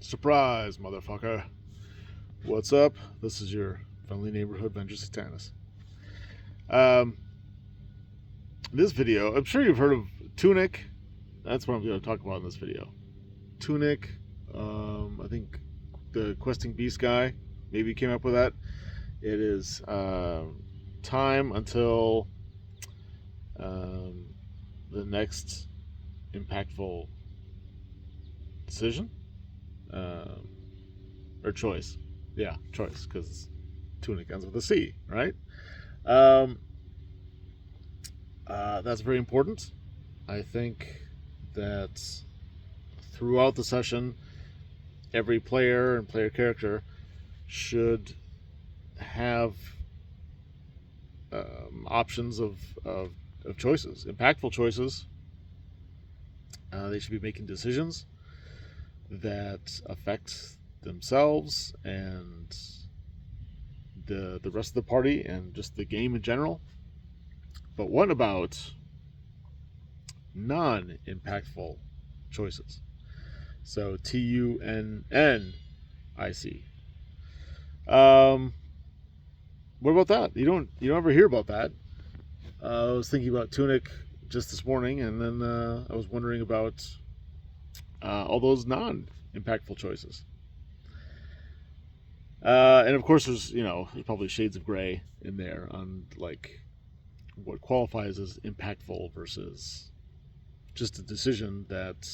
Surprise, motherfucker. What's up? This is your friendly neighborhood Venture Satanis. This video, I'm sure you've heard of T.U.N.I.C. That's what I'm going to talk about in this video. T.U.N.I.C. I think the Questing Beast guy maybe came up with that. It is time until the next impactful decision or choice. Yeah, choice, because T.U.N.I.C ends with a C, right? That's very important. I think that throughout the session, every player and player character should have options of choices, impactful choices. They should be making decisions that affect themselves and the rest of the party and just the game in general. But what about non-impactful choices? So T.U.N.N.I.C. What about that? You don't ever hear about that. I was thinking about T.U.N.I.C just this morning, and then I was wondering about all those non-impactful choices. And of course, there's probably shades of gray in there on like what qualifies as impactful versus just a decision that,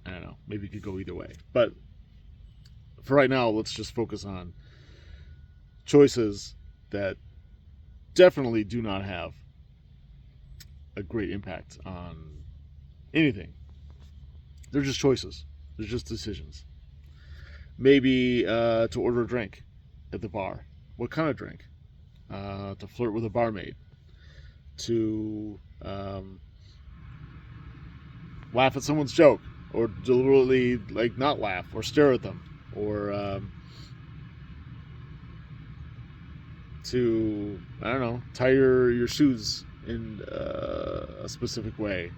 I don't know, maybe could go either way. But for right now, let's just focus on choices that definitely do not have a great impact on anything. They're just choices. They're just decisions. Maybe to order a drink at the bar. What kind of drink? To flirt with a barmaid. To laugh at someone's joke, or deliberately not laugh, or stare at them, or to, I don't know, tie your shoes in a specific way.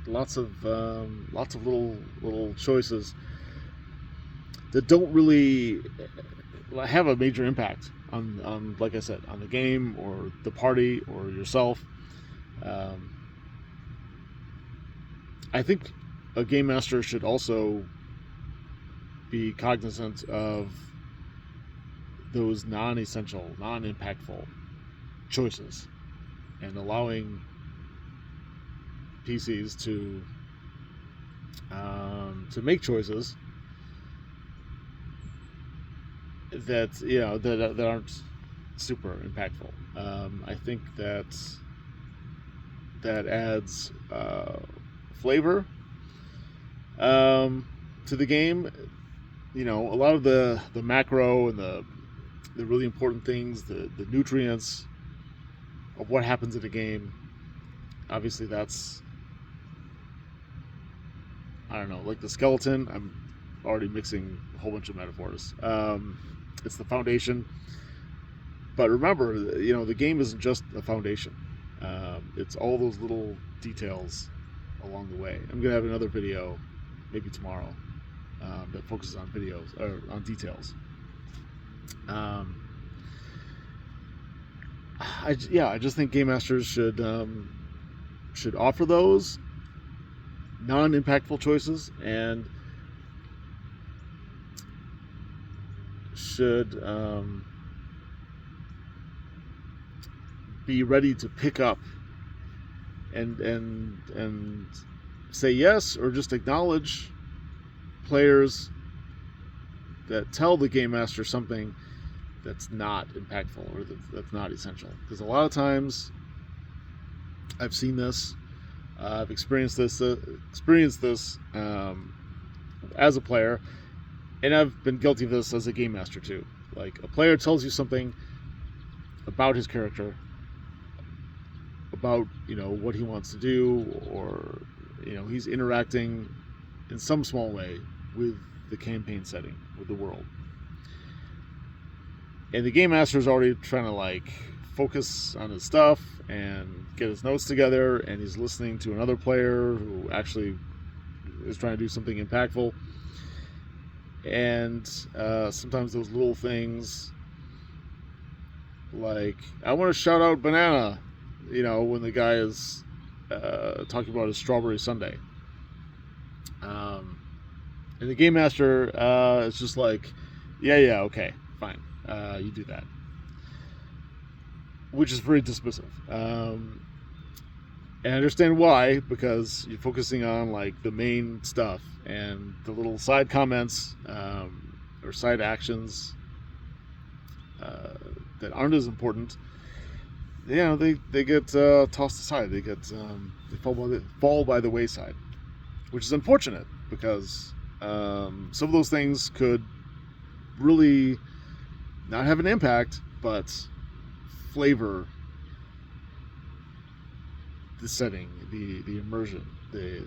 Lots of little choices that don't really have a major impact on, like I said, on the game or the party or yourself. I think a game master should also be cognizant of those non-essential, non-impactful choices, and allowing PCs to make choices that that aren't super impactful. I think that adds flavor to the game. A lot of the macro and the really important things, the nutrients of what happens in a game. Obviously, that's, I don't know, like the skeleton. I'm already mixing a whole bunch of metaphors. It's the foundation. But remember, the game isn't just a foundation. It's all those little details along the way. I'm going to have another video, maybe tomorrow, that focuses on videos, or on details. I just think game masters should offer those non-impactful choices, and should be ready to pick up and say yes, or just acknowledge players that tell the game master something that's not impactful or that's not essential. Because a lot of times I've seen this, I've experienced this as a player, and I've been guilty of this as a game master too. Like, a player tells you something about his character, about what he wants to do, or he's interacting in some small way with the campaign setting, with the world, and the game master is already trying to focus on his stuff and get his notes together, and he's listening to another player who actually is trying to do something impactful. And sometimes those little things, like, I want to shout out Banana, when the guy is talking about his strawberry sundae. And the game master is just like, yeah, okay, fine, you do that, which is very dismissive. And I understand why, because you're focusing on like the main stuff, and the little side comments or side actions that aren't as important, they get tossed aside. They get they fall by the wayside, which is unfortunate, because some of those things could really not have an impact, but flavor the setting, the immersion, the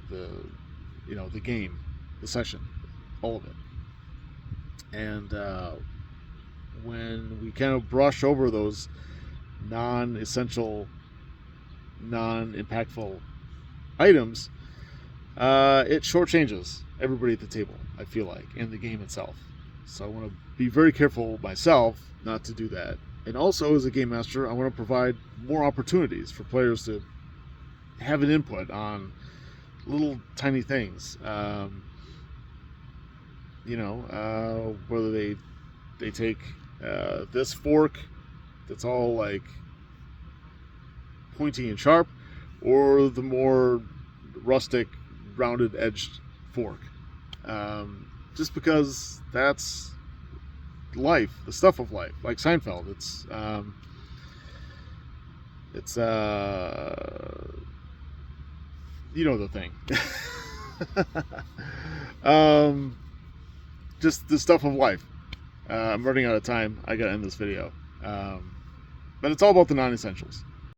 game, the session, all of it. And when we kind of brush over those non-essential, non-impactful items, it shortchanges everybody at the table, I feel like, and the game itself. So I want to be very careful myself not to do that. And also, as a game master, I want to provide more opportunities for players to have an input on little tiny things. Whether they take this fork that's all like pointy and sharp, or the more rustic, rounded edged fork. Just because that's life, the stuff of life, like Seinfeld. It's the thing. Just the stuff of life. I'm running out of time. I gotta end this video. But it's all about the non-essentials.